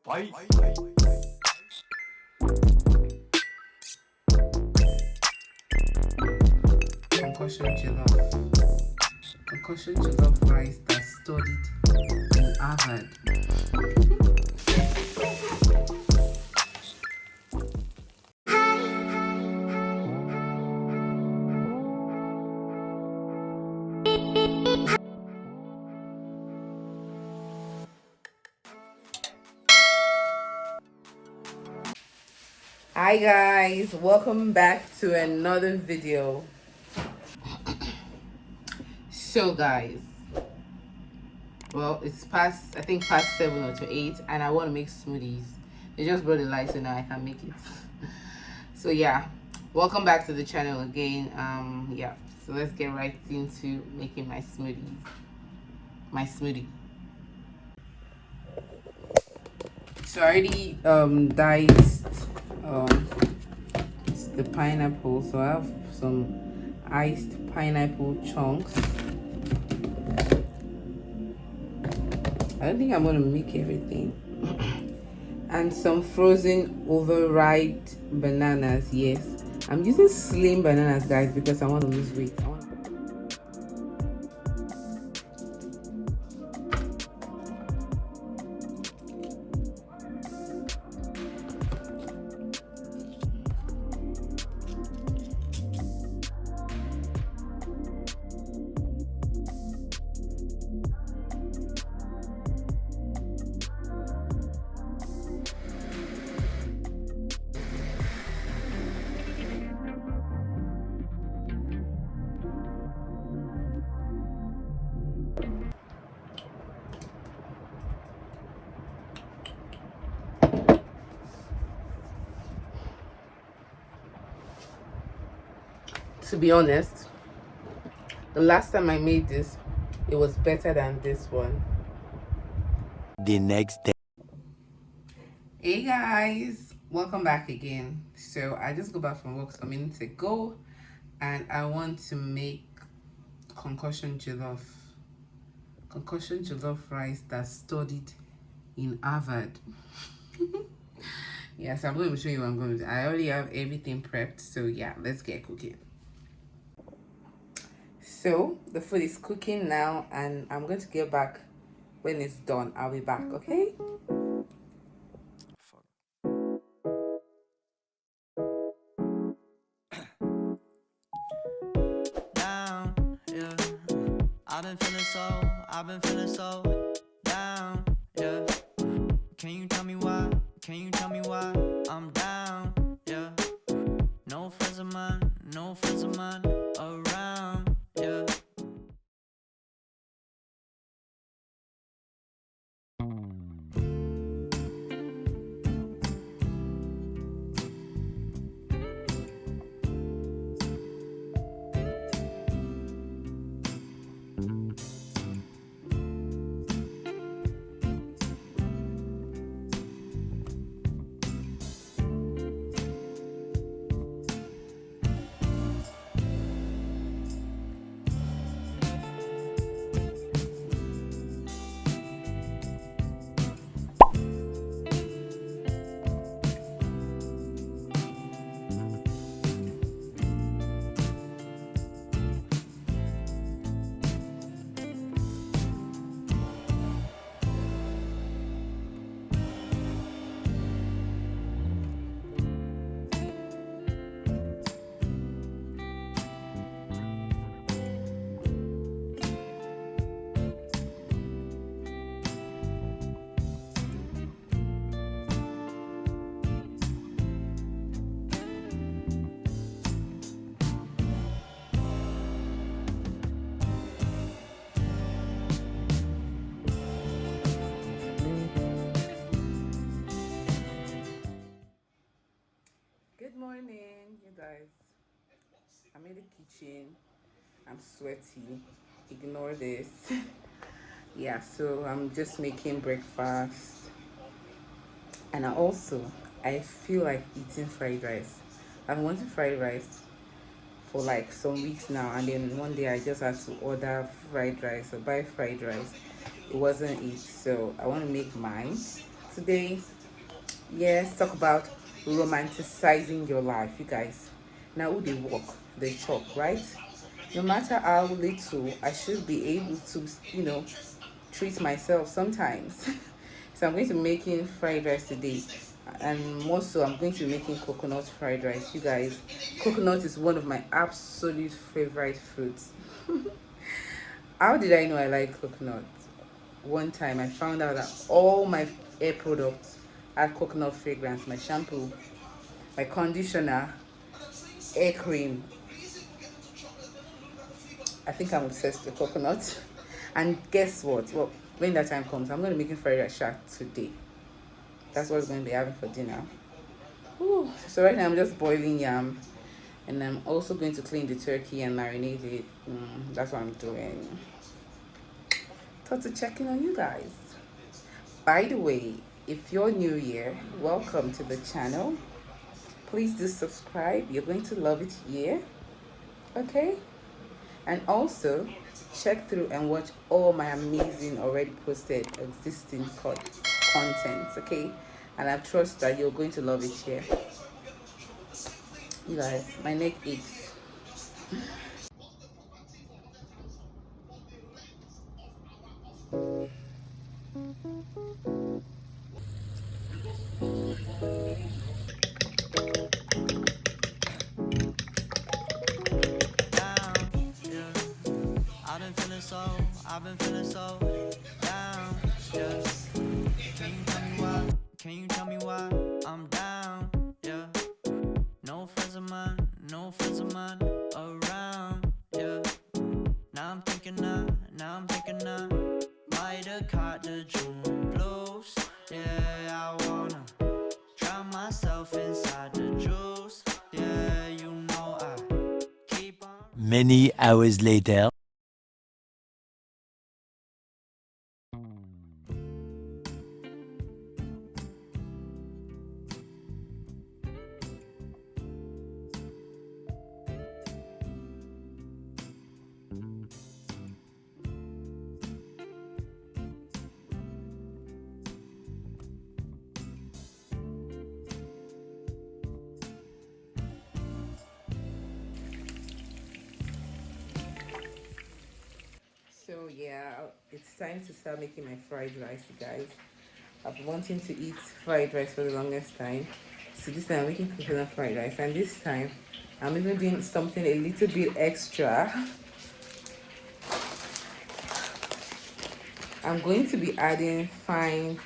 Bye. Concussion jollof. Concussion jollof rice that studied in Harvard. Hi guys, welcome back to another video. So guys, well, it's past, I think past 7 or to 8, and I want to make smoothies. They just brought the light so now I can make it. So yeah, welcome back to the channel again. Yeah, so let's get right into making my smoothie. So I already diced the pineapple, so I have some iced pineapple chunks. I don't think I'm gonna make everything. And some frozen overripe bananas. Yes, I'm using slim bananas, guys, because I want to lose weight. To be honest, the last time I made this, it was better than this one. The next day. Hey guys, welcome back again. So I just got back from work some minutes ago, and I want to make concussion jollof rice that studied in Harvard. Yeah, so I'm going to show you what I'm going to do. I already have everything prepped, so yeah, let's get cooking. So the food is cooking now, and I'm going to get back when it's done. I'll be back, okay? Down, yeah. I've been feeling so down, yeah. Can you tell me why? Can you tell me why I'm down, yeah? No friends of mine around, yeah. Good morning, you guys. I'm in the kitchen. I'm sweaty. Ignore this. Yeah, so I'm just making breakfast. And I feel like eating fried rice. I've wanted fried rice for like some weeks now, and then one day I just had to order fried rice or buy fried rice. It wasn't it, so I want to make mine today. Yes, talk about romanticizing your life, you guys. Now, who they walk, they chop, right? No matter how little, I should be able to, treat myself sometimes. So I'm going to be making fried rice today, and more so, I'm going to be making coconut fried rice. You guys, coconut is one of my absolute favorite fruits. How did I know I like coconut? One time I found out that all my hair products had coconut fragrance. My shampoo, my conditioner, hair cream. I think I'm obsessed with coconut. And guess what? Well, when that time comes, I'm going to be making fried rice today. That's what we're going to be having for dinner. Ooh. So right now I'm just boiling yam, and I'm also going to clean the turkey and marinate it. That's what I'm doing. Thought to check in on you guys. By the way, if you're new here, welcome to the channel. Please do subscribe. You're going to love it here. Okay? And also check through and watch all my amazing already posted existing content. Okay? And I trust that you're going to love it here. You guys, my neck aches. Down, yeah. I've been feeling so down, yeah. Can you tell me why? Can you tell me why I'm down, yeah? No friends of mine, no friends of mine around, yeah. Now I'm thinking might have caught the June blues, yeah. I wanna drown myself inside the juice, yeah. You know I keep on. Many hours later. So yeah, it's time to start making my fried rice, you guys. I've been wanting to eat fried rice for the longest time. So this time I'm making coconut fried rice, and this time I'm even doing something a little bit extra. I'm going to be adding fine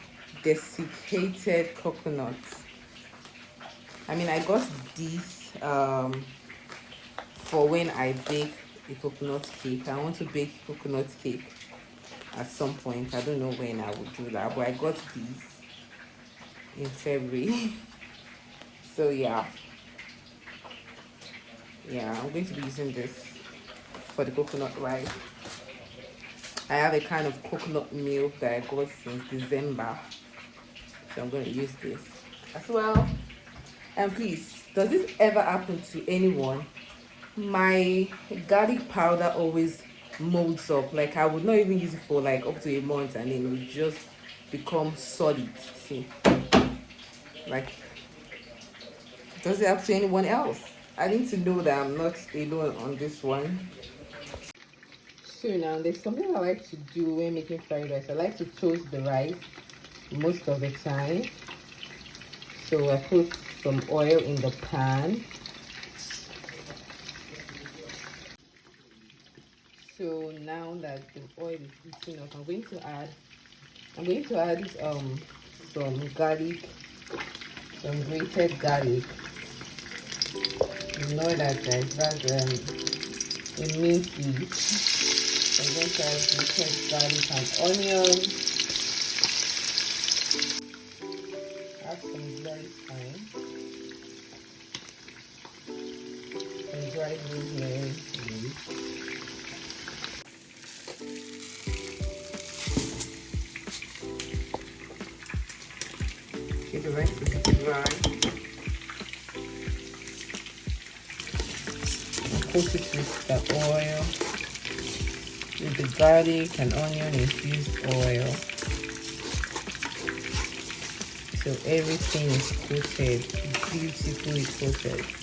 desiccated coconuts. I mean, I got this for when I bake a coconut cake. I want to bake coconut cake at some point. I don't know when I will do that, but I got these in February. So yeah, I'm going to be using this for the coconut rice. I have a kind of coconut milk that I got since December, so I'm going to use this as well. And please, does this ever happen to anyone? My garlic powder always molds up. Like, I would not even use it for like up to a month, and then it would just become solid. See, like, does it happen to anyone else? I need to know that I'm not alone on this one. So now there's something I like to do when making fried rice. I like to toast the rice most of the time. So I put some oil in the pan. So now that the oil is heating up, I'm going to add some garlic, some grated garlic. Ignore that, guys. That's a minced meat. I'm going to add grated garlic and onion. Add some very fine, some dried rosemary. Get the rice to dry. Coat it with the oil, with the garlic and onion infused oil. So everything is coated, beautifully coated.